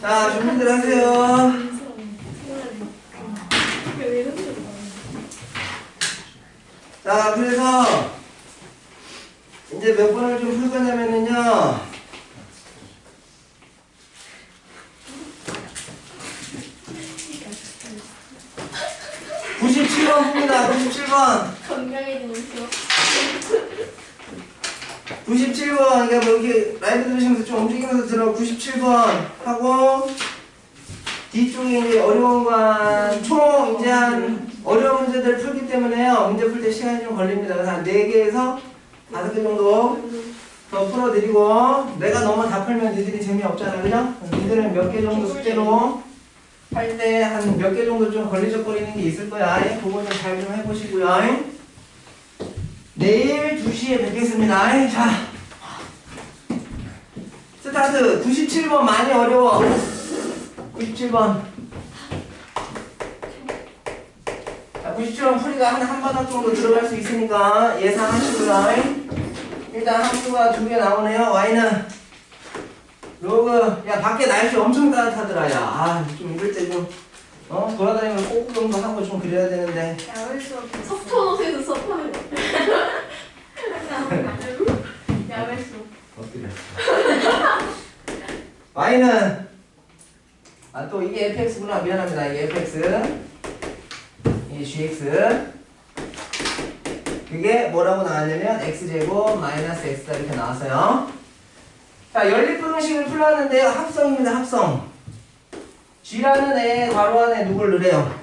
자, 준비들 하세요. 자, 그래서 이제 몇 번을 좀 풀 거냐면은요. 풉니다. 97번. 건강해지는 수업. 97번. 그러니까 뭐 이렇게 라이브 들으시면서 좀 움직이면서 들어. 97번 하고 뒤쪽에 이제 어려운 건 총 이제 한 어려운 문제들을 풀기 때문에요. 문제 풀 때 시간이 좀 걸립니다. 그래서 한 4개에서 5개 정도 더 풀어드리고 내가 너무 다 풀면 니들이 재미없잖아. 그죠? 니들은 몇 개 정도 숙제로 할 때 한 몇 개 정도 좀 걸리적거리는 게 있을 거야. 그거 좀 잘 좀 해보시고요. 내일 2시에 뵙겠습니다. 자, 스타트. 97번 많이 어려워. 97번. 자, 97번 풀이가 한 바닥 정도 들어갈 수 있으니까 예상하시고요. 일단 함수가 2개 나오네요. y는 로그. 야, 밖에 날씨 엄청 따뜻하더라. 야, 아, 좀 이럴 때 좀 돌아다니면서 꼬꾸경도 하고 좀 그래야 되는데. 야외 수업. 석촌호수에서 수업하면 돼. 야외 수업. 엎드려. y는 또 이게 fx구나. 미안합니다. 이게 fx. 이게 gx. 그게 뭐라고 나왔냐면 x제곱 마이너스 x다 이렇게 나왔어요. 자, 연립분식을 풀었는데요. 합성입니다. 합성. g라는 애 괄호 안에 누굴 넣으래요?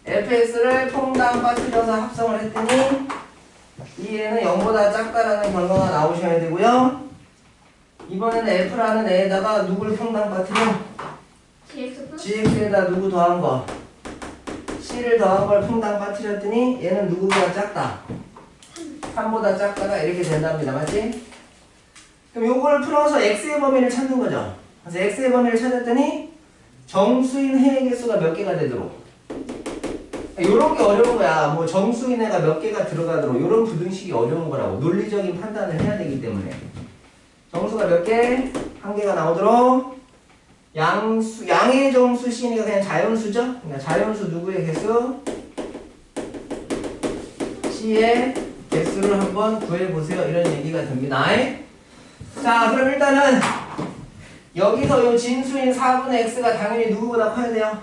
fx를 퐁당 빠뜨려서 합성을 했더니 이 애는 0보다 작다라는 결과가 나오셔야 되고요. 이번에는 f라는 애에다가 누굴 퐁당 빠뜨려? gx에다 누구 더한 거? c를 더한 걸 퐁당 빠뜨렸더니 얘는 누구보다 작다? 3보다 작다가 이렇게 된답니다. 맞지? 그럼 요걸 풀어서 x의 범위를 찾는 거죠. 그래서 x의 범위를 찾았더니 정수인 해의 개수가 몇 개가 되도록. 요런 게 어려운 거야. 뭐 정수인 해가 몇 개가 들어가도록. 요런 부등식이 어려운 거라고. 논리적인 판단을 해야 되기 때문에. 정수가 몇 개? 한 개가 나오도록. 양의 정수 c니까 그냥 자연수죠? 그러니까 자연수 누구의 개수? c의 개수를 한번 구해보세요. 이런 얘기가 됩니다. 자, 그럼 일단은 여기서 요 진수인 4분의 x가 당연히 누구보다 커야 돼요?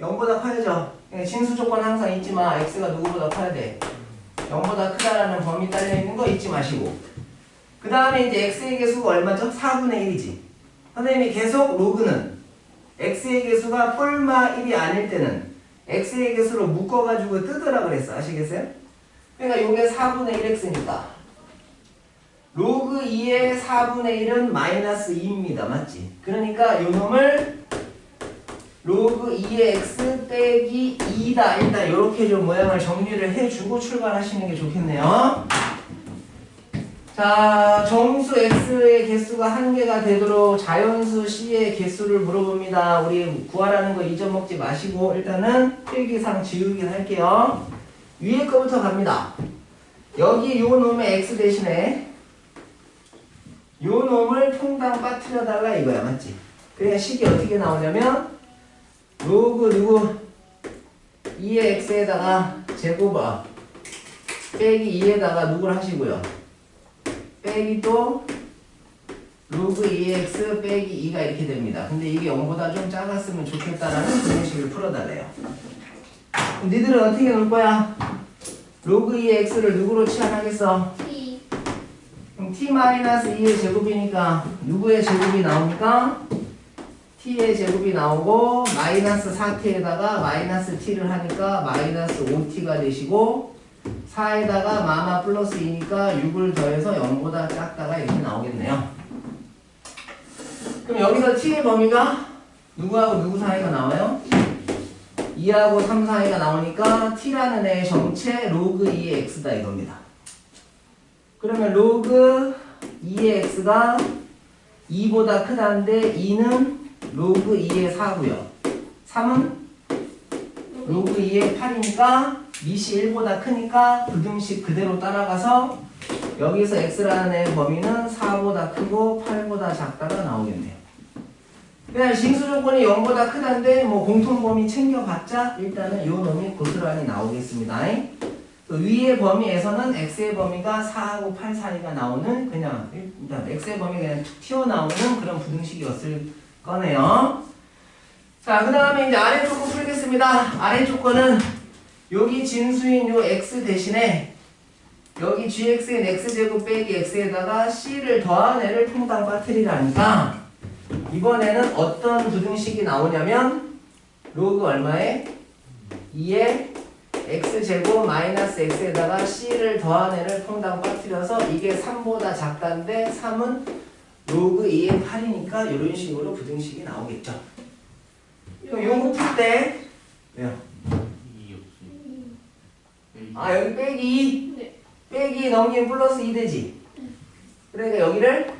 0보다 커야죠. 진수 조건 항상 잊지 마. x가 누구보다 커야 돼. 0보다 크다라는 범위 딸려있는 거 잊지 마시고. 그 다음에 이제 x의 개수가 얼마죠? 4분의 1이지. 선생님이 계속 로그는 x의 개수가 뿔마 1이 아닐 때는 x의 개수로 묶어가지고 뜯으라 그랬어. 아시겠어요? 그러니까 요게 4분의 1x니까 로그 2의 4분의 1은 마이너스 2입니다. 맞지? 그러니까 요 놈을 로그 2의 x 빼기 2다. 일단 요렇게 좀 모양을 정리를 해주고 출발하시는 게 좋겠네요. 자, 정수 x의 개수가 1개가 되도록 자연수 c의 개수를 물어봅니다. 우리 구하라는 거 잊어먹지 마시고 일단은 필기상 지우기 할게요. 위에 거부터 갑니다. 여기 요 놈의 x 대신에 요 놈을 퐁당 빠뜨려 달라 이거야. 맞지? 그러니까 식이 어떻게 나오냐면 로그 누구 2의 x에다가 제곱아 빼기 2에다가 누굴 하시고요. 빼기 또 로그 2의 x 빼기 2가 이렇게 됩니다. 근데 이게 0보다 좀 작았으면 좋겠다라는 그런 식을 풀어달래요. 그럼 니들은 어떻게 놓을 거야? 로그 2의 x를 누구로 치환하겠어? T. 그럼 t-2의 제곱이니까 누구의 제곱이 나옵니까? t의 제곱이 나오고 마이너스 4t에다가 마이너스 t를 하니까 마이너스 5t가 되시고 4에다가 마마 플러스 2니까 6을 더해서 0보다 작다가 이렇게 나오겠네요. 그럼 여기서 t의 범위가 누구하고 누구 사이가 나와요? 2하고 3 사이가 나오니까 t라는 애의 정체 로그 2의 x다 이겁니다. 그러면 로그 2의 x가 2보다 크다는데 2는 로그 2의 4고요. 3은 로그 2의 8이니까 밑이 1보다 크니까 부등식 그대로 따라가서 여기서 x라는 애의 범위는 4보다 크고 8보다 작다가 나오겠네요. 그냥 진수 조건이 0보다 크다는데 뭐 공통범위 챙겨봤자 일단은 이 놈이 고스란히 나오겠습니다. 또 위의 범위에서는 x의 범위가 4하고 8 사이가 나오는 그냥 일단 x의 범위가 그냥 툭 튀어나오는 그런 부등식이었을 거네요. 자, 그 다음에 이제 아래 조건 풀겠습니다. 아래 조건은 여기 진수인 요 x 대신에 여기 gx인 x제곱 빼기 x에다가 c를 더한 애를 통당 빠뜨리라니까 이번에는 어떤 부등식이 나오냐면 로그 얼마에? 2에 x제곱 마이너스 x에다가 c를 더한 애를 통당 빠뜨려서 이게 3보다 작다인데 3은 로그 2의 8이니까 이런 식으로 부등식이 나오겠죠. 요거 풀 때 왜요? 아 여기 빼기 네. 빼기 넘기면 플러스 2 되지. 그러니까 여기를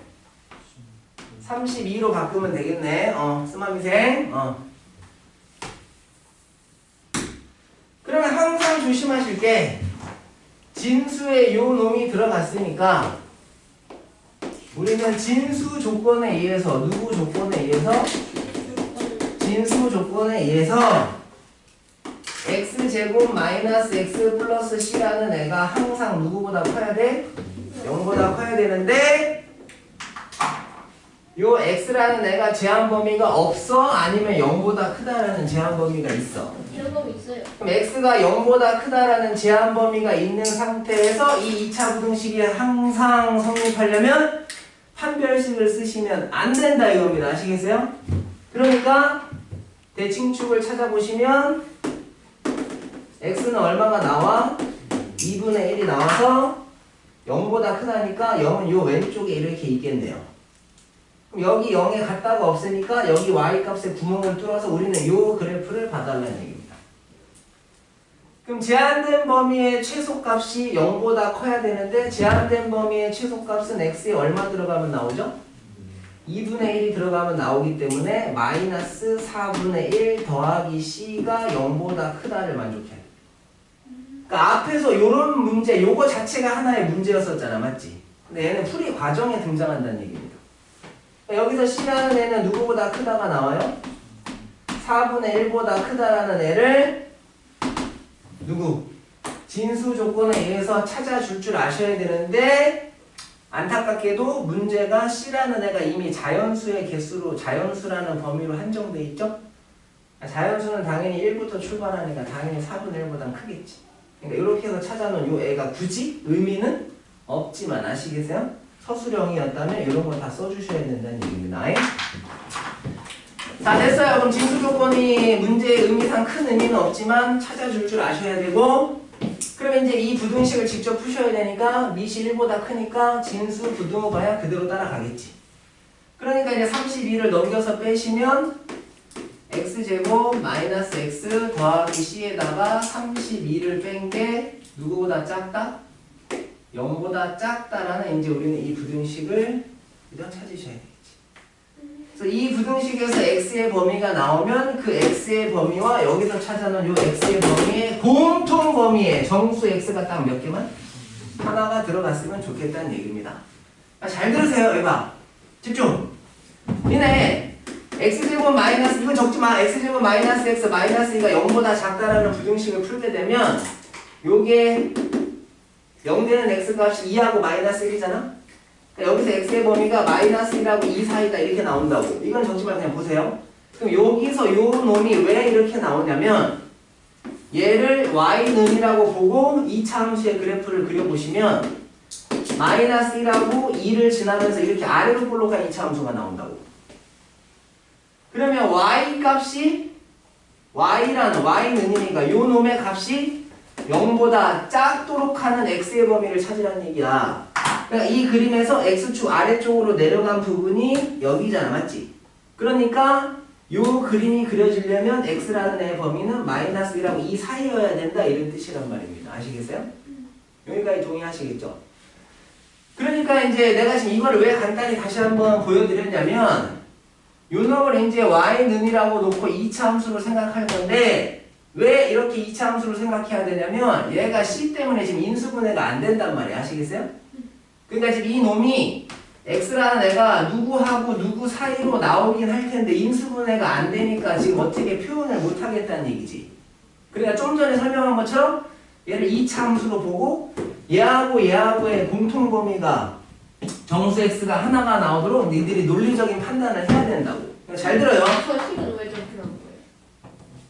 32로 바꾸면 되겠네. 스마미생. 그러면 항상 조심하실 게 진수에 요 놈이 들어갔으니까 우리는 진수 조건에 의해서 누구 조건에 의해서 진수 조건에 의해서 x제곱 마이너스 x 플러스 c라는 애가 항상 누구보다 커야 돼? 0보다 커야 되는데 요 x라는 애가 제한 범위가 없어? 아니면 0보다 크다라는 제한 범위가 있어? 이런 거 있어요. 그럼 x가 0보다 크다라는 제한 범위가 있는 상태에서 이 2차 부등식이 항상 성립하려면 판별식을 쓰시면 안 된다 이겁니다. 아시겠어요? 그러니까 대칭축을 찾아보시면 x는 얼마가 나와? 2분의 1이 나와서 0보다 크다니까 0은 요 왼쪽에 이렇게 있겠네요. 그럼 여기 0에 갔다가 없으니까 여기 y값에 구멍을 뚫어서 우리는 요 그래프를 봐달라는 얘기입니다. 그럼 제한된 범위의 최소값이 0보다 커야 되는데 제한된 범위의 최소값은 x에 얼마 들어가면 나오죠? 2분의 1이 들어가면 나오기 때문에 마이너스 4분의 1 더하기 c가 0보다 크다를 만족해야 돼. 그러니까 앞에서 요런 문제, 요거 자체가 하나의 문제였었잖아, 맞지? 근데 얘는 풀이 과정에 등장한다는 얘기입니다. 그러니까 여기서 c라는 애는 누구보다 크다가 나와요? 4분의 1보다 크다라는 애를 누구? 진수 조건에 의해서 찾아줄 줄 아셔야 되는데 안타깝게도 문제가 c라는 애가 이미 자연수의 개수로 자연수라는 범위로 한정돼 있죠? 자연수는 당연히 1부터 출발하니까 당연히 4분의 1보다 크겠지. 그러니까 이렇게 해서 찾아놓은 요 애가 굳이 의미는 없지만 아시겠어요? 서술형이었다면 이런 거 다 써주셔야 된다는 얘기입니다. 자, 됐어요. 그럼 진수 조건이 문제의 의미상 큰 의미는 없지만 찾아줄 줄 아셔야 되고 그러면 이제 이 부등식을 직접 푸셔야 되니까 밑이 1보다 크니까 진수 부등호 봐야 그대로 따라가겠지. 그러니까 이제 32를 넘겨서 빼시면 x제곱 마이너스 x 더하기 c에다가 32를 뺀 게 누구보다 작다? 0보다 작다라는 이제 우리는 이 부등식을 그냥 찾으셔야 되겠지. 그래서 이 부등식에서 x의 범위가 나오면 그 x의 범위와 여기서 찾아놓은 요 x의 범위의 공통 범위에 정수 x가 딱 몇 개만? 하나가 들어갔으면 좋겠다는 얘기입니다. 잘 들으세요. 해봐. 집중. 니네 x제곱 마이너스 이건 적지마. x제곱 마이너스 x 마이너스 2가 0보다 작다라는 부등식을 풀게 되면 요게 0 되는 x값이 2하고 마이너스 1이잖아? 그러니까 여기서 x의 범위가 마이너스 1하고 2 사이다 이렇게 나온다고. 이건 적지마. 그냥 보세요. 그럼 여기서 요 놈이 왜 이렇게 나오냐면 얘를 y는이라고 보고 2차 함수의 그래프를 그려보시면 마이너스 1하고 2를 지나면서 이렇게 아래로 볼록한 2차 함수가 나온다고. 그러면 y 값이 y라는 y는이니까 요 놈의 값이 0보다 작도록 하는 x의 범위를 찾으라는 얘기야. 그러니까 이 그림에서 x축 아래쪽으로 내려간 부분이 여기잖아, 맞지? 그러니까 요 그림이 그려지려면 x라는 애의 범위는 마이너스 1하고 2 사이여야 된다 이런 뜻이란 말입니다. 아시겠어요? 여기까지 동의하시겠죠? 그러니까 이제 내가 지금 이거를 왜 간단히 다시 한번 보여드렸냐면 요 놈을 이제 y는이라고 놓고 2차 함수로 생각할 건데 왜 이렇게 2차 함수로 생각해야 되냐면 얘가 c 때문에 지금 인수분해가 안 된단 말이야. 아시겠어요? 그러니까 지금 이 놈이 x라는 애가 누구하고 누구 사이로 나오긴 할 텐데 인수분해가 안 되니까 지금 어떻게 표현을 못 하겠다는 얘기지. 그러니까 좀 전에 설명한 것처럼 얘를 2차 함수로 보고 얘하고 얘하고의 공통 범위가 정수 x가 하나가 나오도록 니들이 논리적인 판단을 해야 된다고. 잘 들어요. 저 식은 왜 좀 그런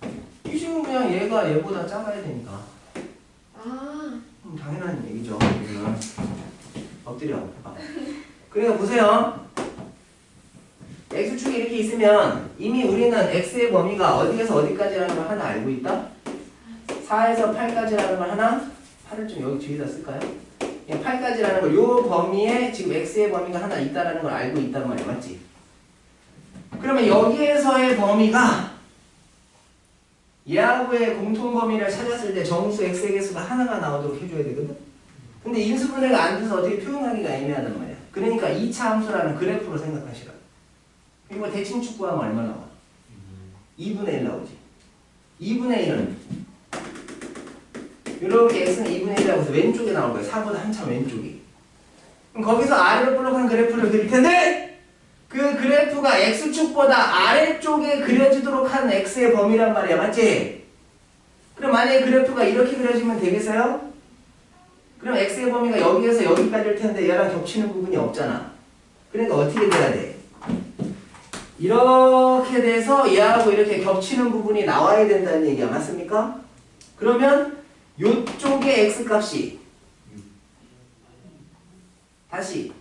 거예요? 이 식은 그냥 얘가 얘보다 작아야 되니까. 아, 당연한 얘기죠. 이건. 엎드려. 그러니까 보세요. x축이 이렇게 있으면 이미 우리는 x의 범위가 어디에서 어디까지라는 걸 하나 알고 있다. 4에서 8까지라는 걸 하나, 8을 좀 여기 뒤에다 쓸까요? 8까지라는 걸, 요 범위에 지금 x의 범위가 하나 있다라는 걸 알고 있단 말이야, 맞지? 그러면 여기에서의 범위가 얘하고의 공통 범위를 찾았을 때 정수 x의 개수가 하나가 나오도록 해줘야 되거든? 근데 인수분해가 안 돼서 어떻게 표현하기가 애매하단 말이야. 그러니까 2차 함수라는 그래프로 생각하시라. 이거 대칭 축구하면 얼마 나와? 2분의 1 나오지. 2분의 1은 이렇게 x는 2분의 1이라고 해서 왼쪽에 나올 거예요. 4보다 한참 왼쪽이. 그럼 거기서 아래로 볼록한 그래프를 그릴 텐데 그 그래프가 x축보다 아래쪽에 그려지도록 하는 x의 범위란 말이야. 맞지? 그럼 만약에 그래프가 이렇게 그려지면 되겠어요? 그럼 x의 범위가 여기에서 여기까지일 텐데 얘랑 겹치는 부분이 없잖아. 그러니까 어떻게 돼야 돼? 이렇게 돼서 얘하고 이렇게 겹치는 부분이 나와야 된다는 얘기야. 맞습니까? 그러면 요쪽의 x값이 다시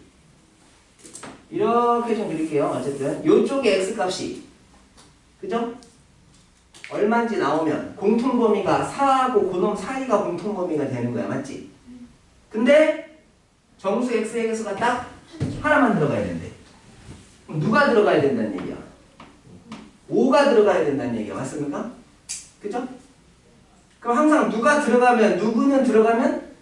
이렇게 좀 그릴게요. 어쨌든 요쪽의 x값이 그죠? 얼마인지 나오면 공통범위가 4하고 그놈 사이가 공통범위가 되는 거야. 맞지? 근데 정수 x의 개수가 딱 하나만 들어가야 된대. 그럼 누가 들어가야 된다는 얘기야? 5가 들어가야 된다는 얘기야. 맞습니까? 그죠? 그럼 항상 누가 들어가면 누구는 들어가면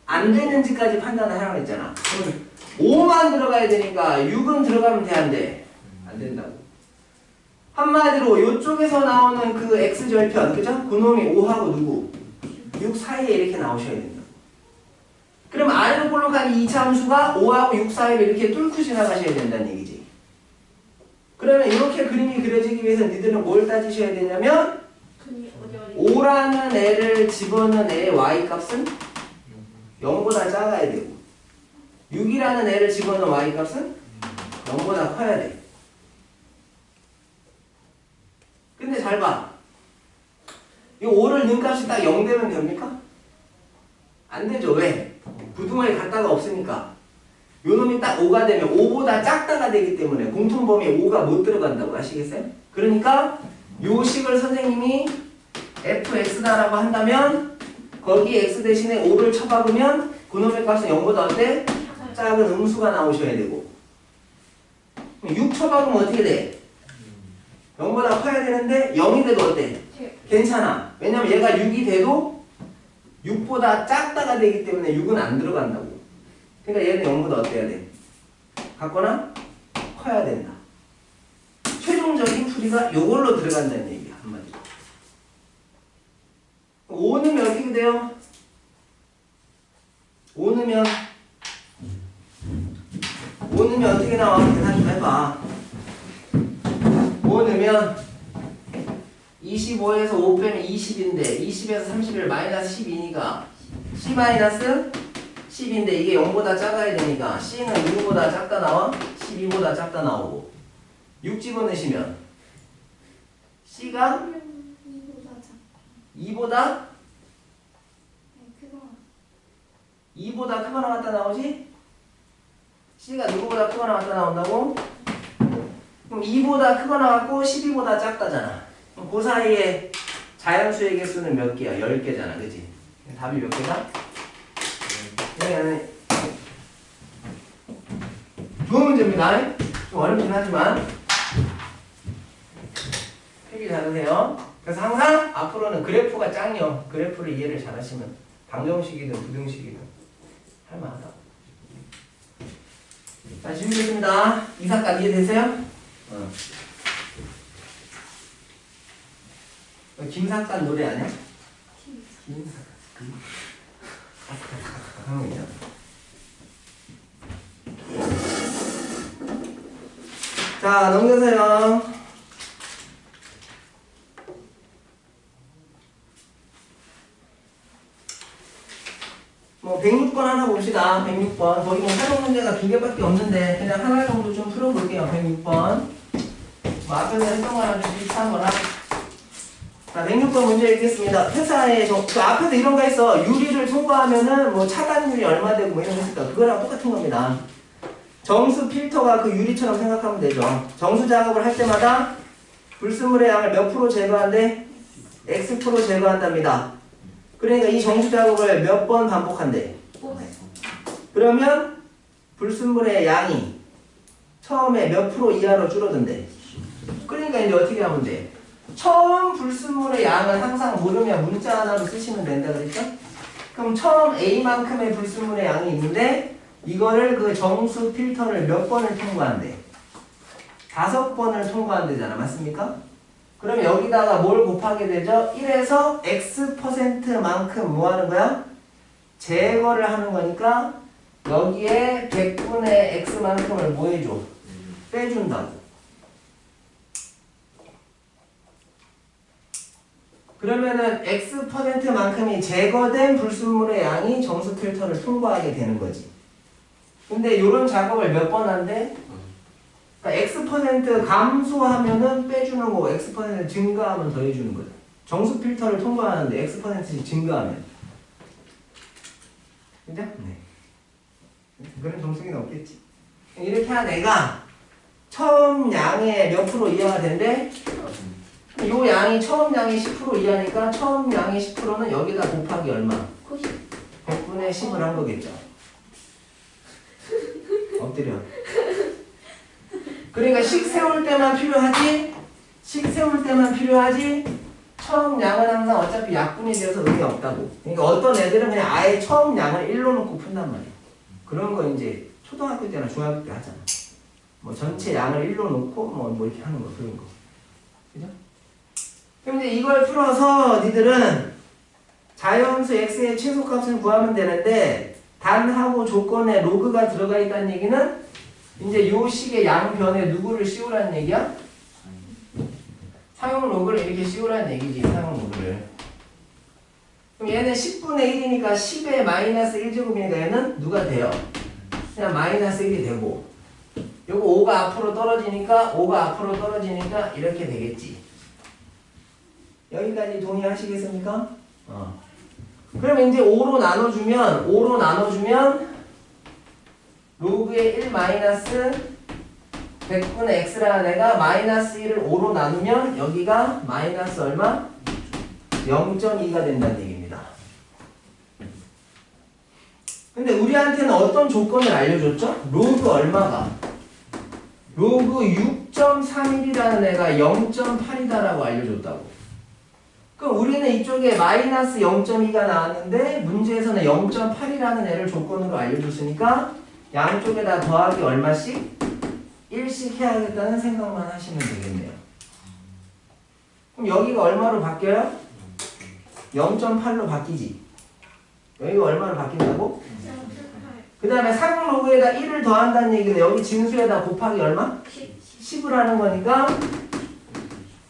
안 되는지까지 판단을 하라고 했잖아. 그럼 5만 들어가야 되니까 6은 들어가면 돼, 안 돼? 안 된다고. 한마디로 이쪽에서 나오는 그 x절편, 그죠? 그놈이 5하고 누구? 6 사이에 이렇게 나오셔야 된다고. 그럼 아래로 볼록한 2차 함수가 5하고 6 사이를 이렇게 뚫고 지나가셔야 된다는 얘기지. 그러면 이렇게 그림이 그려지기 위해서 니들은 뭘 따지셔야 되냐면 근이 어디 5라는 애를 집어넣은 애의 y값은 0보다 작아야 되고 6이라는 애를 집어넣은 y값은 0보다 커야 돼. 근데 잘 봐. 이 5를 넣은 값이 딱 0 되면 됩니까? 안 되죠. 왜? 부등호에 갖다가 없으니까. 요 놈이 딱 5가 되면 5보다 작다가 되기 때문에 공통범위에 5가 못 들어간다고 아시겠어요? 그러니까 요 식을 선생님이 fx다라고 한다면 거기 x 대신에 5를 쳐박으면 그놈의 값은 0보다 어때? 작은 음수가 나오셔야 되고 6 쳐박으면 어떻게 돼? 0보다 커야 되는데 0이 돼도 어때? 괜찮아. 왜냐면 얘가 6이 돼도 6보다 작다가 되기 때문에 6은 안 들어간다고. 그러니까 얘는 0보다 어때야 돼? 같거나 커야 된다. 최종적인 풀이가 요걸로 들어간다는 얘기야. 한마디로. 5 넣으면 어떻게 돼요? 5 넣으면 어떻게 나와? 계산 좀 해봐. 5 넣으면 25에서 5 빼면 20인데 20에서 31 마이너스 12니까 C 마이너스 10인데 이게 0보다 작아야 되니까 C는 6보다 작다 나와? 12보다 작다 나오고 6 집어넣으시면 C가 2보다 2보다 크거나 같다 나오지? C가 누구보다 크거나 같다 나온다고? 그럼 2보다 크거나 같고 12보다 작다잖아. 그럼 그 사이에 자연수의 개수는 몇 개야? 10개잖아. 그치? 답이 몇 개다? 네. 좋은 문제입니다. 좀 어렵긴 하지만 필기 잘하세요. 그래서 항상 앞으로는 그래프가 짱요. 그래프를 이해를 잘하시면 방정식이든 부등식이든 할만하다. 자, 준비됐습니다. 이사까지 이해되세요? 김사간 노래 아니야? 김사간. 하는 거 있잖아. 자, 넘겨서요. 뭐 106번 하나 봅시다. 106번. 거기 뭐 활용 문제가 2개밖에 없는데 그냥 하나 정도 좀 풀어볼게요. 106번. 뭐 앞에서 했던 거랑 좀 비슷한 거라. 자, 106번 문제 읽겠습니다. 회사에 그 앞에서 이런 거 있어. 유리를 통과하면은 뭐 차단율이 얼마 되고 뭐 이런 거 있을까? 그거랑 똑같은 겁니다. 정수 필터가 그 유리처럼 생각하면 되죠. 정수 작업을 할 때마다 불순물의 양을 몇 프로 제거한대? X% 제거한답니다. 그러니까 이 정수 작업을 몇 번 반복한대? 그러면 불순물의 양이 처음에 몇 프로 이하로 줄어든대? 그러니까 이제 어떻게 하면 돼? 처음 불순물의 양은 항상 모르면 문자 하나로 쓰시면 된다 그랬죠? 그럼 처음 A만큼의 불순물의 양이 있는데 이거를 그 정수 필터를 몇 번을 통과한대? 5번을 통과한대잖아. 맞습니까? 그럼 여기다가 뭘 곱하게 되죠? 1에서 X%만큼 뭐 하는 거야? 제거를 하는 거니까 여기에 100분의 X만큼을 뭐 해줘? 빼준다고. 그러면은 X%만큼이 제거된 불순물의 양이 정수 필터를 통과하게 되는 거지. 근데 이런 작업을 몇 번 한대? 그러니까 X% 감소하면은 빼주는 거고 X% 증가하면 더해주는 거죠. 정수 필터를 통과하는데 X%씩 증가하면. 그죠? 네. 그런 정수기는 없겠지. 이렇게 한 애가 처음 양의 몇 프로 이하가 된대? 요 양이 처음 양이 10% 이하니까 처음 양이 10%는 여기다 곱하기 얼마? 100분의 10을 한 거겠죠. 엎드려. 그러니까 식 세울 때만 필요하지? 식 세울 때만 필요하지? 처음 양은 항상 어차피 약분이 되어서 의미 없다고. 그러니까 어떤 애들은 그냥 아예 처음 양을 1로 놓고 푼단 말이야. 그런 거 이제 초등학교 때나 중학교 때 하잖아. 뭐 전체 양을 1로 놓고 뭐 이렇게 하는 거 그런 거. 그죠? 그럼 이제 이걸 풀어서 니들은 자연수 x의 최소값을 구하면 되는데 단하고 조건에 로그가 들어가 있다는 얘기는 이제 요 식의 양변에 누구를 씌우라는 얘기야? 사용 로그를 이렇게 씌우라는 얘기지. 사용 로그를. 그럼 얘는 10분의 1이니까 10의 마이너스 1제곱이니까 얘는 누가 돼요? 그냥 마이너스 1이 되고 요거 5가 앞으로 떨어지니까 5가 앞으로 떨어지니까 이렇게 되겠지. 여기까지 동의하시겠습니까? 그럼 이제 5로 나눠주면 로그의 1 마이너스 100분의 x라는 애가 마이너스 1을 5로 나누면 여기가 마이너스 얼마? 0.2가 된다는 얘기입니다. 근데 우리한테는 어떤 조건을 알려줬죠? 로그 얼마가? 로그 6.31이라는 애가 0.8이다라고 알려줬다고. 그럼 우리는 이쪽에 마이너스 0.2가 나왔는데 문제에서는 0.8이라는 애를 조건으로 알려줬으니까 양쪽에다 더하기 얼마씩? 1씩 해야겠다는 생각만 하시면 되겠네요. 그럼 여기가 얼마로 바뀌어요? 0.8로 바뀌지. 여기가 얼마로 바뀐다고? 그 다음에 상용 로그에다 1을 더한다는 얘기는 여기 진수에다 곱하기 얼마? 10을 하는 거니까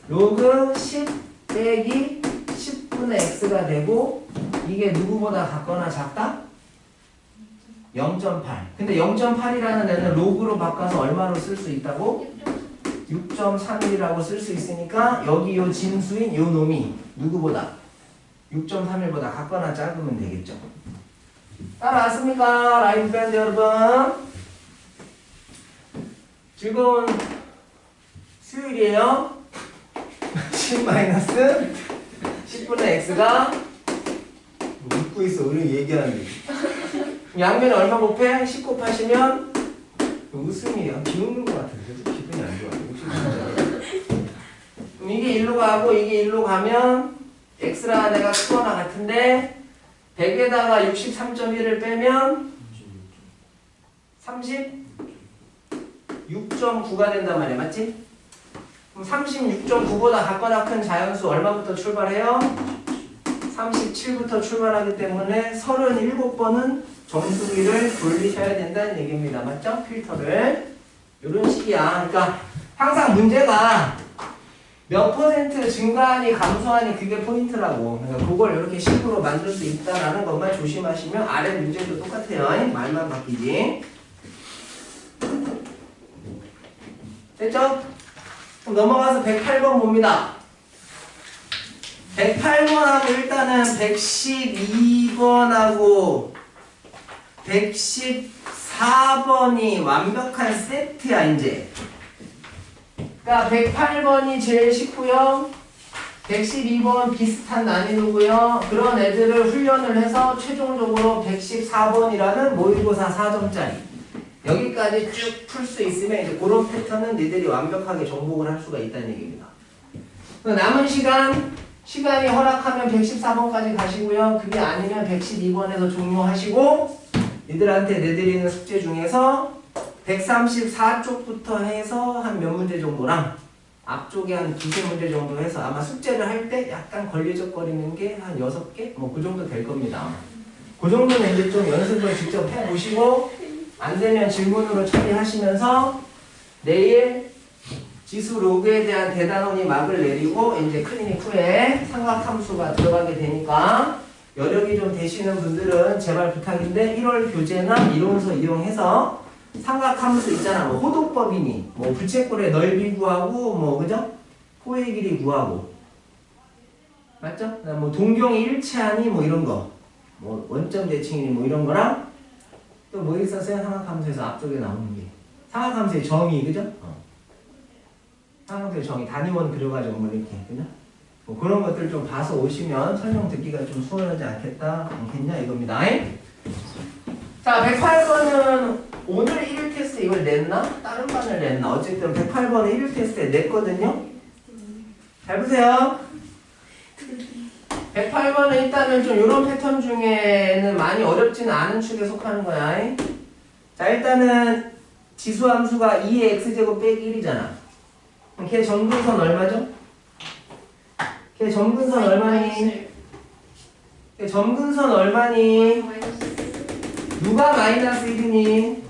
로그 10 빼기 10분의 x가 되고 이게 누구보다 같거나 작다? 0.8. 근데 0.8이라는 애는 로그로 바꿔서 얼마로 쓸 수 있다고? 6.31이라고 쓸 수 있으니까 여기 요 진수인 요 놈이 누구보다? 6.31보다 같거나 작으면 되겠죠. 따라왔습니까? 라인 밴드 여러분. 즐거운 수요일이에요. 10-10분의 x가 웃고 있어. 우리 얘기하는데. 양면에 얼마 곱해? 10 곱하시면 웃음이에요. 비웃는 것 같아요. 그래서 기분이 안 좋아요. 그럼 이게 1로 가고 이게 1로 가면 x라는 애가 크거나 같은데 100에다가 63.1을 빼면 36.9가 된단 말이야. 맞지? 그럼 36.9보다 같거나 큰 자연수 얼마부터 출발해요? 37부터 출발하기 때문에 37번은 정수기를 돌리셔야 된다는 얘기입니다. 맞죠? 필터를. 이런 식이야. 그러니까 항상 문제가 몇 퍼센트 증가하니 감소하니 그게 포인트라고. 그러니까 그걸 이렇게 식으로 만들 수 있다라는 것만 조심하시면 아래 문제도 똑같아요. 말만 바뀌지. 됐죠? 그럼 넘어가서 108번 봅니다. 108번하고 일단은 112번하고 114번이 완벽한 세트야 이제. 그러니까 108번이 제일 쉽고요. 112번 비슷한 난이도고요. 그런 애들을 훈련을 해서 최종적으로 114번이라는 모의고사 4점짜리 여기까지 쭉 풀 수 있으면 이제 그런 패턴은 니들이 완벽하게 정복을 할 수가 있다는 얘기입니다. 남은 시간이 허락하면 114번까지 가시고요. 그게 아니면 112번에서 종료하시고 니들한테 내드리는 숙제 중에서 134쪽부터 해서 한 몇 문제 정도랑 앞쪽에 한 두세 문제 정도 해서 아마 숙제를 할 때 약간 걸리적거리는 게 한 6개? 뭐 그 정도 될 겁니다. 그 정도는 이제 좀 연습을 직접 해보시고 안 되면 질문으로 처리하시면서 내일 지수 로그에 대한 대단원이 막을 내리고 이제 클리닉 후에 삼각함수가 들어가게 되니까 여력이 좀 되시는 분들은 제발 부탁인데 1월 교재나 이론서 이용해서 삼각함수 있잖아. 뭐 호도법이니 뭐 부채꼴의 넓이 구하고 뭐 그죠? 호의 길이 구하고 맞죠? 뭐 동경이 일치하니 뭐 이런 거 뭐 원점 대칭이니 뭐 이런 거랑 또 뭐 있었어요? 삼각함수에서 앞쪽에 나오는 게 삼각함수의 정의 그죠? 삼각함수의 정의 단위원 그려가지고 뭐 이렇게 그죠? 뭐 그런 것들 좀 봐서 오시면 설명 듣기가 좀 수월하지 않겠냐 이겁니다. 자 108번은 오늘 1일 테스트 이걸 냈나? 다른 반을 냈나? 어쨌든 108번은 1일 테스트에 냈거든요. 잘 보세요. 108번은 일단은 좀 이런 패턴 중에는 많이 어렵지는 않은 축에 속하는 거야. 자 일단은 지수함수가 2의 x제곱 빼기 1이잖아. 걔 점근선 얼마죠? 걔 점근선 얼마니? 걔 점근선 얼마니? 누가 마이너스 1이니?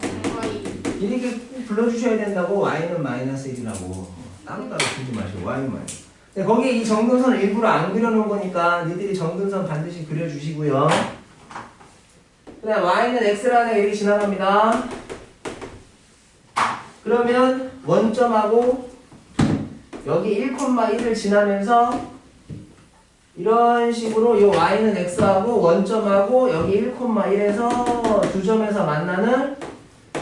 이렇게 꼭 불러주셔야 된다고. y는 마이너스 1이라고 따로따로 부르지 마시고 y는 마이너스. 거기에 이 점근선을 일부러 안 그려놓은 거니까 니들이 점근선 반드시 그려주시고요. 그 다음 y는 x라는 애가 여기 지나갑니다. 그러면 원점하고 여기 1,1을 지나면서 이런 식으로 이 y는 x하고 원점하고 여기 1,1에서 두 점에서 만나는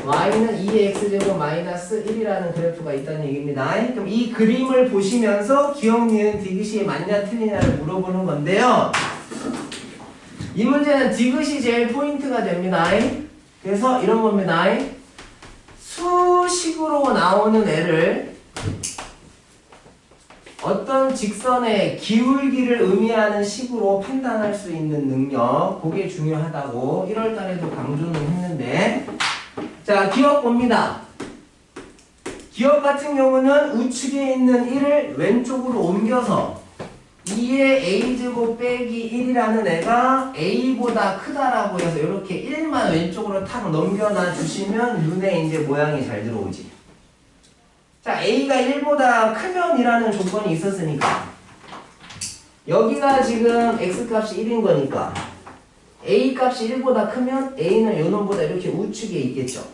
y는 2의 x제곱 마이너스 1이라는 그래프가 있다는 얘기입니다. 그럼 이 그림을 보시면서 기억, 니은, 디귿이 맞냐 틀리냐를 물어보는 건데요. 이 문제는 디귿이 제일 포인트가 됩니다. 그래서 이런 겁니다. 수식으로 나오는 애를 어떤 직선의 기울기를 의미하는 식으로 판단할 수 있는 능력, 그게 중요하다고 1월 달에도 강조는 했는데, 자 기억 봅니다. 기억 같은 경우는 우측에 있는 1을 왼쪽으로 옮겨서 2의 a제곱 빼기 1이라는 애가 a보다 크다라고 해서 이렇게 1만 왼쪽으로 탁 넘겨놔 주시면 눈에 이제 모양이 잘 들어오지. 자 a가 1보다 크면이라는 조건이 있었으니까 여기가 지금 x값이 1인 거니까 a값이 1보다 크면 a는 요 놈보다 이렇게 우측에 있겠죠.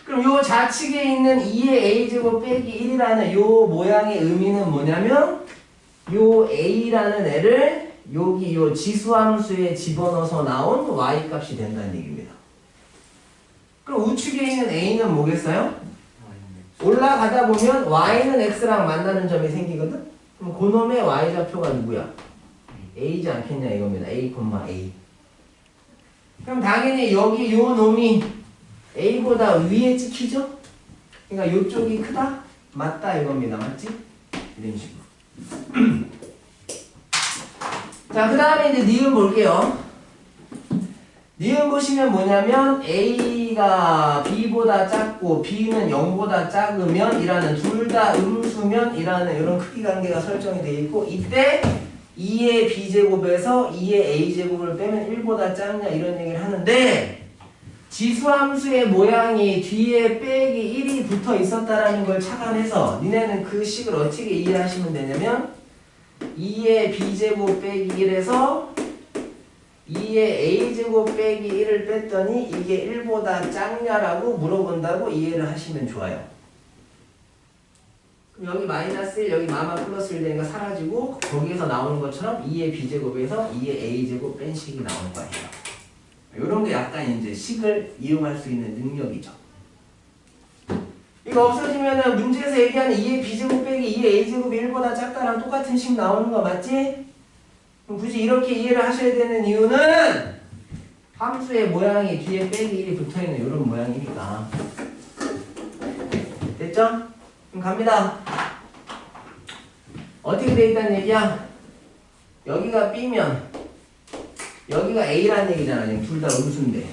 그럼 요 좌측에 있는 2의 a제곱 빼기 1이라는 요 모양의 의미는 뭐냐면 요 a라는 애를 여기 요 지수함수에 집어넣어서 나온 y값이 된다는 얘기입니다. 그럼 우측에 있는 a는 뭐겠어요? 올라가다 보면 y는 x랑 만나는 점이 생기거든? 그럼 그놈의 y좌표가 누구야? a지 않겠냐 이겁니다. a, a. 그럼 당연히 여기 요 놈이 a보다 위에 찍히죠? 그러니까 요쪽이 크다? 맞다 이겁니다. 맞지? 이런 식으로. 자, 그 다음에 이제 니은 볼게요. 니은 보시면 뭐냐면 a가 b보다 작고 b는 0보다 작으면 이라는 둘 다 음수면 이라는 이런 크기 관계가 설정이 되어 있고 이때 2의 b제곱에서 2의 a제곱을 빼면 1보다 작냐 이런 얘기를 하는데 지수함수의 모양이 뒤에 빼기 1이 붙어 있었다라는 걸 착안해서 니네는 그 식을 어떻게 이해하시면 되냐면 2의 b제곱 빼기 1에서 2의 a제곱 빼기 1을 뺐더니 이게 1보다 작냐라고 물어본다고 이해를 하시면 좋아요. 그럼 여기 마이너스 1 여기 마마 플러스 1 되니까 사라지고 거기에서 나오는 것처럼 2의 b제곱에서 2의 a제곱 뺀 식이 나올 거예요. 이런 게 약간 이제 식을 이용할 수 있는 능력이죠. 이거 없어지면은 문제에서 얘기하는 2의 b제곱 빼기 2의 a제곱이 1보다 작다랑 똑같은 식 나오는 거 맞지? 그럼 굳이 이렇게 이해를 하셔야 되는 이유는 함수의 모양이 뒤에 빼기 1이 붙어있는 이런 모양이니까. 됐죠? 그럼 갑니다. 어떻게 돼 있다는 얘기야? 여기가 b면 여기가 a라는 얘기잖아. 둘 다 음수인데.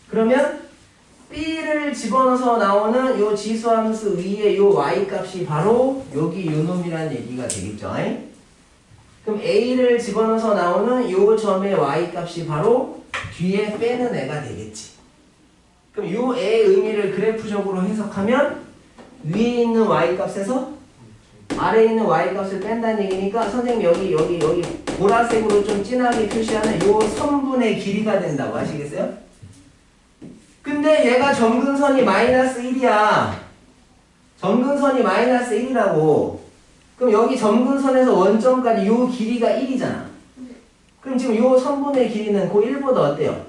그러면 b를 집어넣어서 나오는 요 지수함수 위에 요 y 값이 바로 여기 요 놈이라는 얘기가 되겠죠. 그럼 a를 집어넣어서 나오는 요 점의 y 값이 바로 뒤에 빼는 애가 되겠지. 그럼 요 애의 의미를 그래프적으로 해석하면 위에 있는 y 값에서 아래에 있는 y 값을 뺀다는 얘기니까 선생님 여기 보라색으로 좀 진하게 표시하는 요 선분의 길이가 된다고 아시겠어요? 근데 얘가 점근선이 마이너스 1이야. 점근선이 마이너스 1이라고. 그럼 여기 점근선에서 원점까지 요 길이가 1이잖아. 그럼 지금 요 선분의 길이는 그 1보다 어때요?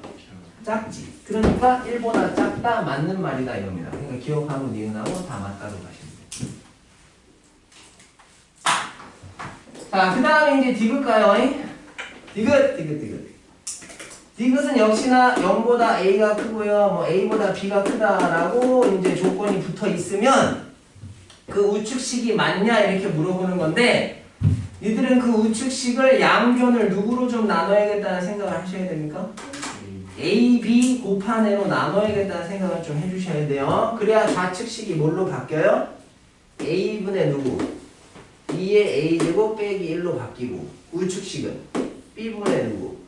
작지. 그러니까 1보다 작다 맞는 말이다 이겁니다. 그러니까 기억하고 니은하고 다 맞다고 가시면 돼요. 자, 그 다음에 이제 디귿가요. 디귿. 디귿은 역시나 0보다 a가 크고요. 뭐 a보다 b가 크다라고 이제 조건이 붙어 있으면 그 우측식이 맞냐 이렇게 물어보는 건데 이들은 그 우측식을 양변을 누구로 좀 나눠야겠다는 생각을 하셔야 됩니까? a, b 곱한 애로 나눠야겠다는 생각을 좀 해주셔야 돼요. 그래야 좌측식이 뭘로 바뀌어요? a분의 누구? 2의 a제곱 빼기 1로 바뀌고 우측식은 b분의 누구?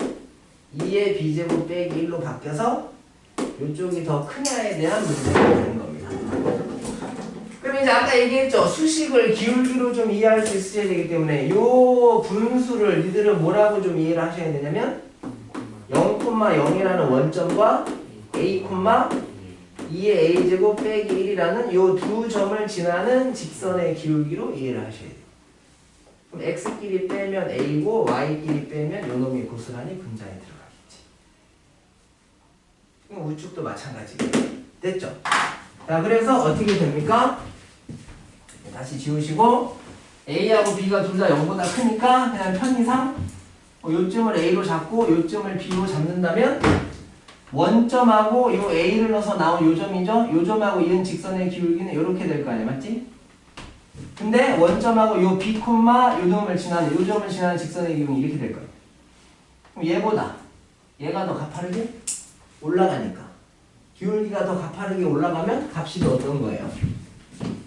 2의 b제곱 빼기 1로 바뀌어서 이쪽이 더 크냐에 대한 문제가 되는 겁니다. 그럼 이제 아까 얘기했죠. 수식을 기울기로 좀 이해할 수 있어야 되기 때문에 요 분수를 니들은 뭐라고 좀 이해를 하셔야 되냐면 0,0이라는 원점과 a, 2의 a제곱 빼기 1이라는 요 두 점을 지나는 직선의 기울기로 이해를 하셔야 돼요. 그럼 x끼리 빼면 a고 y끼리 빼면 요 놈이 고스란히 분자에 들어가겠지. 그럼 우측도 마찬가지예요. 됐죠? 자, 그래서 어떻게 됩니까? 다시 지우시고 a하고 b가 둘 다 0보다 크니까 그냥 편의상 요점을 a로 잡고 요점을 b로 잡는다면 원점하고 요 a를 넣어서 나온 요점이죠? 요점하고 이은 직선의 기울기는 이렇게 될 거 아니야, 맞지? 근데 원점하고 요 b, 요점을 지나는 직선의 기울기는 이렇게 될 거예요. 그럼 얘가 더 가파르게 올라가니까 기울기가 더 가파르게 올라가면 값이 더 어떤 거예요?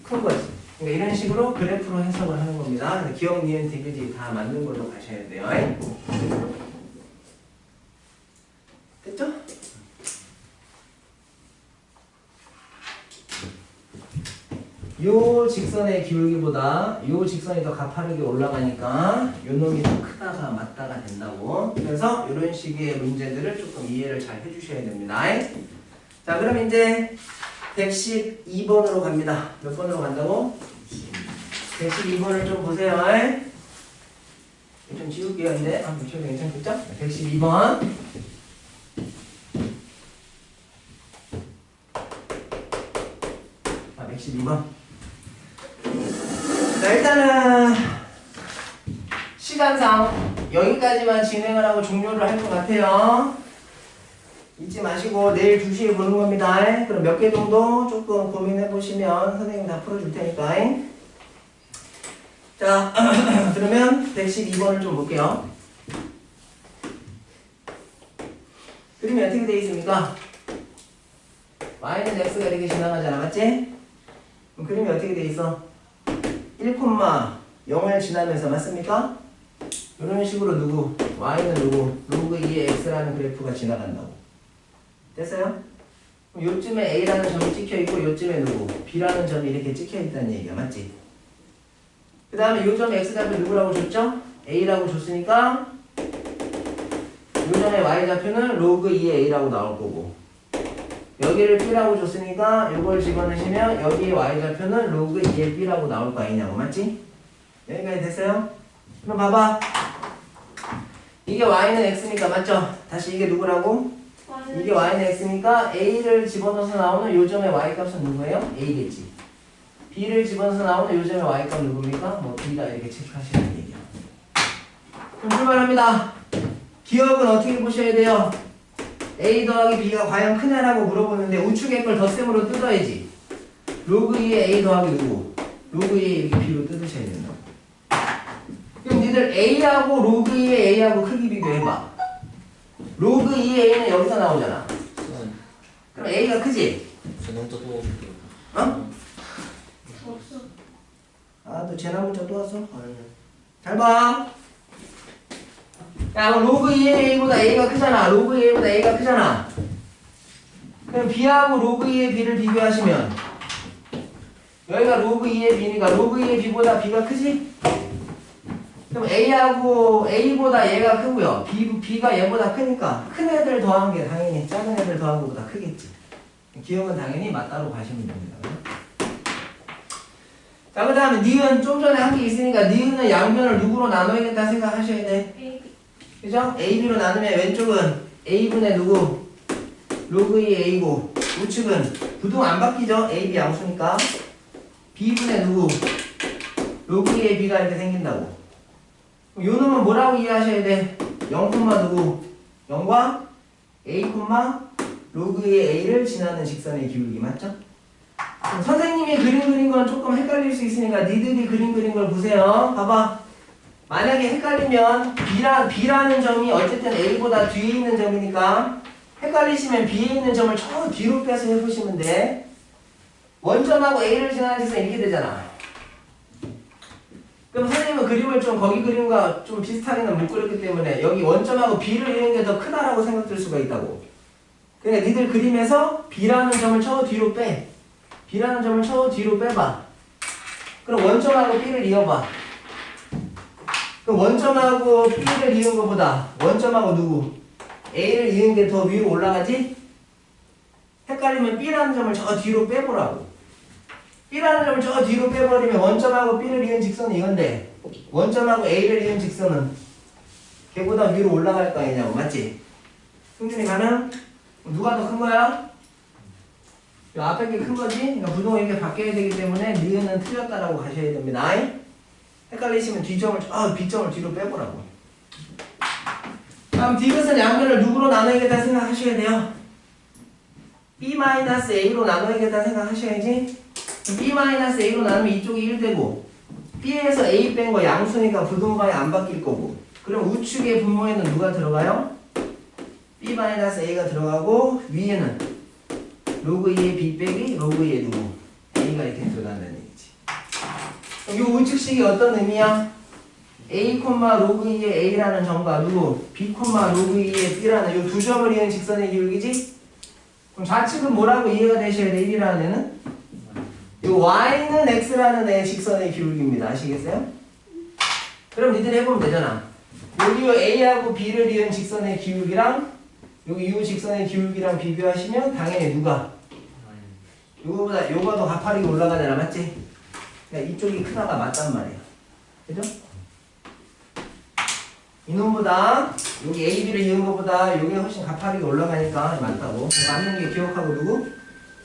큰 거지. 그러니까 이런 식으로 그래프로 해석을 하는 겁니다. 기억, 니은, 디귿이 다 맞는 걸로 가셔야 돼요. 됐죠? 요 직선의 기울기보다 요 직선이 더 가파르게 올라가니까 요 놈이 더 크다가 맞다가 된다고. 그래서 이런 식의 문제들을 조금 이해를 잘 해주셔야 됩니다. 자, 그럼 이제 112번으로 갑니다. 몇 번으로 간다고? 112번을 좀 보세요. 좀 지울게요. 근데 괜찮겠죠? 112번. 자, 112번. 자, 일단은 시간상 여기까지만 진행을 하고 종료를 할 것 같아요. 잊지 마시고 내일 2시에 보는 겁니다. 그럼 몇 개 정도 조금 고민해 보시면 선생님 다 풀어줄 테니까. 자, 그러면 112번을 좀 볼게요. 그림이 어떻게 되어 있습니까? y는 x가 이렇게 지나가잖아, 맞지? 그럼 그림이 어떻게 되어 있어? 1,0을 지나면서, 맞습니까? 이런 식으로 y는 누구? 로그 2의 x라는 그래프가 지나간다고. 됐어요? 그럼 요쯤에 A라는 점이 찍혀있고 요쯤에 누구? B라는 점이 이렇게 찍혀있다는 얘기야. 맞지? 그 다음에 요점 X좌표 누구라고 줬죠? A라고 줬으니까 요점의 Y좌표는 로그 2의 A라고 나올 거고 여기를 B라고 줬으니까 이걸 집어넣으시면 여기의 Y좌표는 로그 2의 B라고 나올 거 아니냐고. 맞지? 여기까지 됐어요? 그럼 봐봐. 이게 Y는 X니까 맞죠? 다시 이게 누구라고? 이게 Y는 X니까 A를 집어넣어서 나오는 요점의 Y값은 누구예요? A겠지. B를 집어넣어서 나오는 요점의 Y값 누굽니까? 뭐 B다 이렇게 체크하시는 얘기야. 그럼 출발합니다. 기억은 어떻게 보셔야 돼요? A 더하기 B가 과연 크냐라고 물어보는데 우측의 걸 덧셈으로 뜯어야지. 로그 2의 A 더하기 누구? 로그 2의 이렇게 B로 뜯으셔야 된다. 그럼 니들 A하고 로그 2의 A하고 크기 비교해봐. 로그 2의 A는 여기서 나오잖아. 그럼 A가 크지? 전형적으로 볼게요. 어? 없어. 아, 너 재나문자 또 왔어? 잘 봐. 야, 그럼 로그 2의 A보다 A가 크잖아. 로그 2의 A보다 A가 크잖아. 그럼 B하고 로그 2의 B를 비교하시면 여기가 로그 2의 B니까 로그 2의 B보다 B가 크지? 그럼 A하고 A보다 얘가 크고요. B가 얘보다 크니까 큰 애들 더한 게 당연히 작은 애들 더한 것보다 크겠지. 기억은 당연히 맞다로 가시면 됩니다. 자, 그 다음에 니은 좀 전에 한 게 있으니까 니은은 양변을 누구로 나눠야겠다 생각하셔야 돼. A. 그죠? AB로 나누면 왼쪽은 A분의 누구? 로그 2 A고 우측은 부등 안 바뀌죠? AB 양수니까 B분의 누구? 로그 2의 B가 이렇게 생긴다고. 요 놈은 뭐라고 이해하셔야 돼? 0, 누구? 0과 A, 로그 2의 A를 지나는 직선의 기울기 맞죠? 선생님이 그린 건 조금 헷갈릴 수 있으니까 니들이 그린 걸 보세요. 봐봐. 만약에 헷갈리면 B라는 점이 어쨌든 A보다 뒤에 있는 점이니까 헷갈리시면 B에 있는 점을 저 뒤로 빼서 해보시면 돼. 원점하고 A를 지나는 직선 이렇게 되잖아. 그럼 선생님은 그림을 좀 거기 그림과 좀 비슷하게는 못 그렸기 때문에 여기 원점하고 B를 이는 게 더 크다라고 생각될 수가 있다고. 그러니까 니들 그림에서 B라는 점을 저 뒤로 빼. B라는 점을 저 뒤로 빼봐. 그럼 원점하고 B를 이어봐. 그럼 원점하고 B를 이은 것보다 원점하고 누구? A를 이은 게 더 위로 올라가지? 헷갈리면 B라는 점을 저 뒤로 빼보라고. B라는 점을 저 뒤로 빼버리면 원점하고 B를 이은 직선이 이건데 원점하고 A를 이은 직선은 걔보다 위로 올라갈 거 아니냐고. 맞지? 승준이 가능? 누가 더 큰 거야? 이 앞에 게 큰 거지? 그러니까 부동이 이렇게 바뀌어야 되기 때문에 니은은 틀렸다라고 가셔야 됩니다. 헷갈리시면 B점을 뒤로 빼보라고. 다음 디귿은 양변을 누구로 나눠야겠다 생각하셔야 돼요. B-A로 나눠야겠다 생각하셔야지. B-A로 나누면 이쪽이 1 되고 B에서 A 뺀 거 양수니까 부등호가 안 바뀔 거고 그럼 우측의 분모에는 누가 들어가요? B-A가 들어가고 위에는 로그 2의 B 빼기 로그 2의 누구? A가 이렇게 들어간다는 얘기지. 이 우측식이 어떤 의미야? A, 로그 2의 A라는 점과 누구? B, 로그 2의 B라는 이 두 점을 이은 직선의 기울기지? 그럼 좌측은 뭐라고 이해가 되셔야 돼? 1이라는 애는? 이 Y는 X라는 애의 직선의 기울기입니다. 아시겠어요? 그럼 니들이 해보면 되잖아. 여기 A하고 B를 이은 직선의 기울기랑 여기 이 직선의 기울기랑 비교하시면 당연히 누가? 요거보다 요가 더 가파르게 올라가잖아. 맞지? 그러니까 이쪽이 크다가 맞단 말이야. 그죠? 이놈보다 여기 AB를 이은 것보다 요게 훨씬 가파르게 올라가니까 맞다고. 맞는 게 기억하고 누구?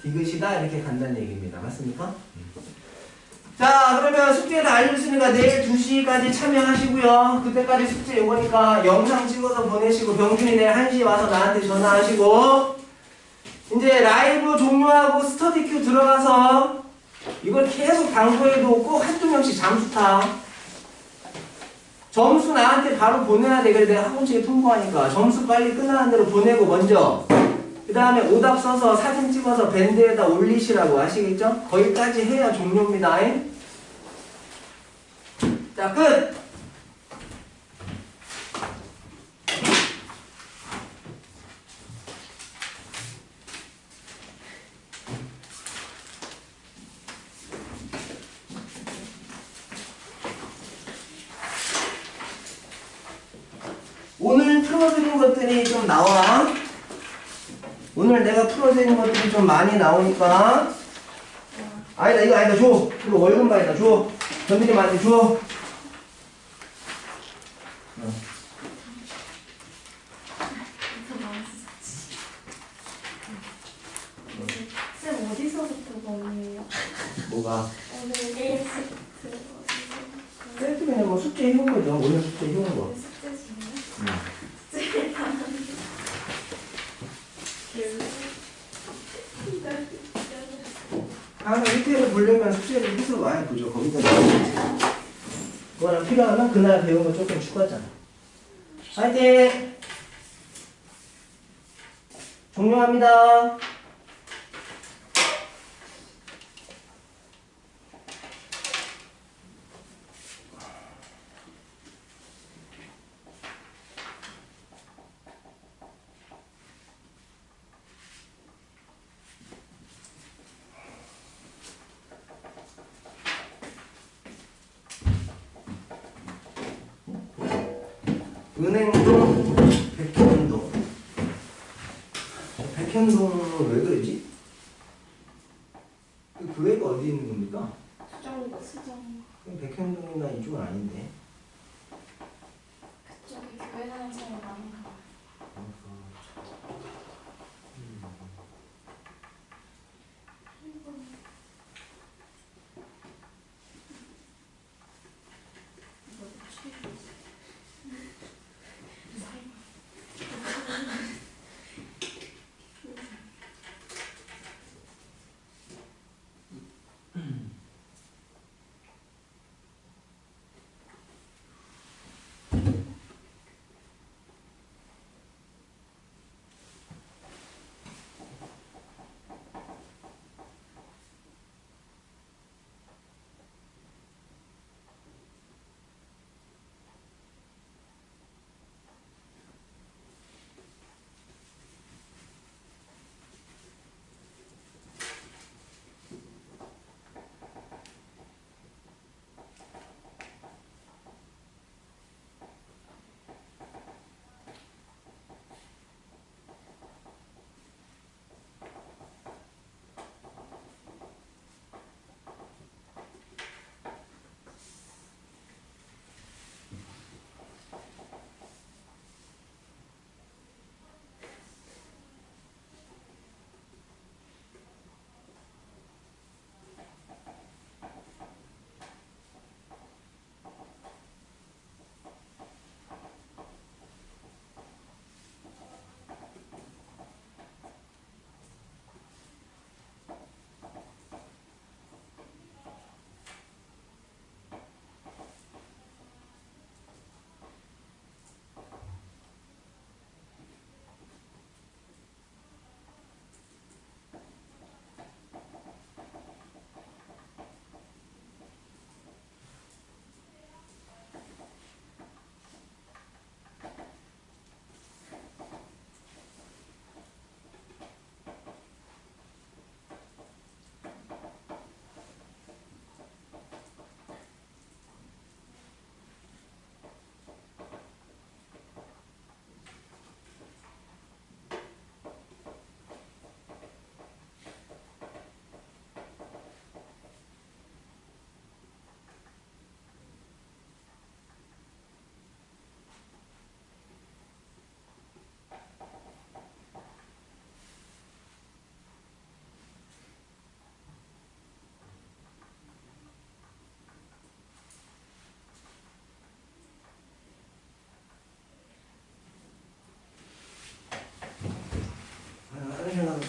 디귿이다 이렇게 간다는 얘기입니다. 맞습니까? 자, 그러면 숙제 다 알려줬으니까 내일 2시까지 참여하시고요. 그때까지 숙제 요거니까 영상 찍어서 보내시고 병준이 내일 1시에 와서 나한테 전화하시고 이제 라이브 종료하고 스터디 큐 들어가서 이걸 계속 당부해도 꼭 한두 명씩 잠수 타. 점수 나한테 바로 보내야 돼. 그래 내가 학원책에 통보하니까 점수 빨리 끝나는 대로 보내고 먼저 그 다음에 오답 써서 사진 찍어서 밴드에다 올리시라고. 아시겠죠? 거기까지 해야 종료입니다. 자, 끝! 풀어드린 것들이 좀 나와. 오늘 내가 풀어드린 것들이 좀 많이 나오니까. 아니다, 이거 아니다, 줘. 이거 월급말이다, 줘. 전들이한테 줘. 쌤 어디서부터 범위예요? 뭐가? 오늘 1스 그래도 그냥 뭐 숙제 해온 거죠. 오늘 숙제 해온 거. 숙제 중이요? 응. 숙제를 다 하는데 항상 1회를 보려면 숙제를 해서 와야 보죠. 거기다 나오겠지. 그거랑 필요하면 그날 배운 거 조금 추가하잖아. 화이팅! 종료합니다. 은행동, 백현동. 백현동은 왜 그러지? 그 교회가 어디 있는 겁니까? 수정 백현동이나 이쪽은 아닌데. 그쪽에 교회 다니는 사람이 많은가 봐요.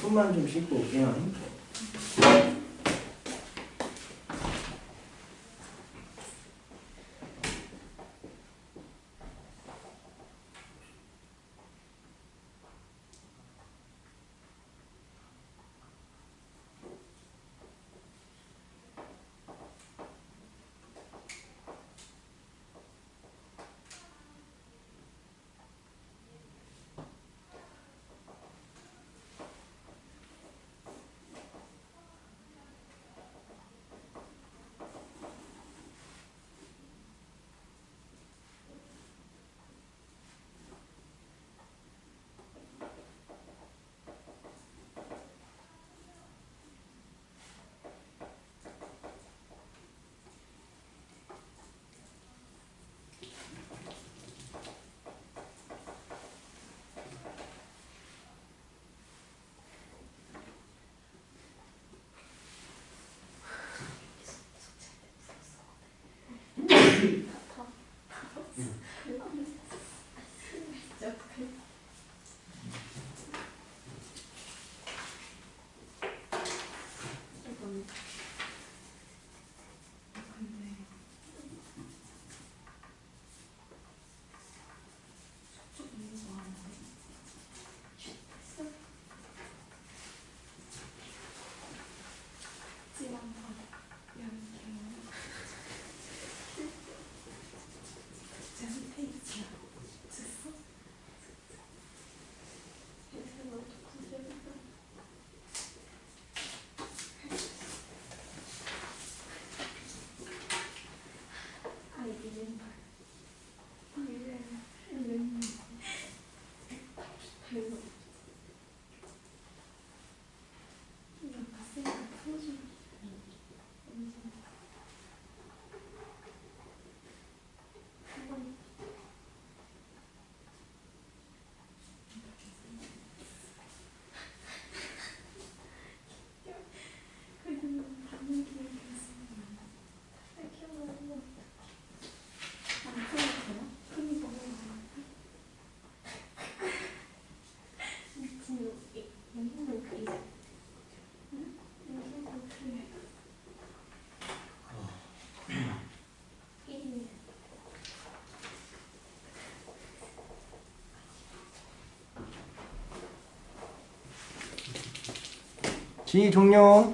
손만 좀 씻고 올게요. 별로. 이거 봤으니까 풀어주면. 한번 그래도 받는 기회가 있으면 이렇게 하면 안 풀어도 힘이 너무 많아. 지금 여기는 그리자. 응? 여기는 그래. 1. 진이 종료.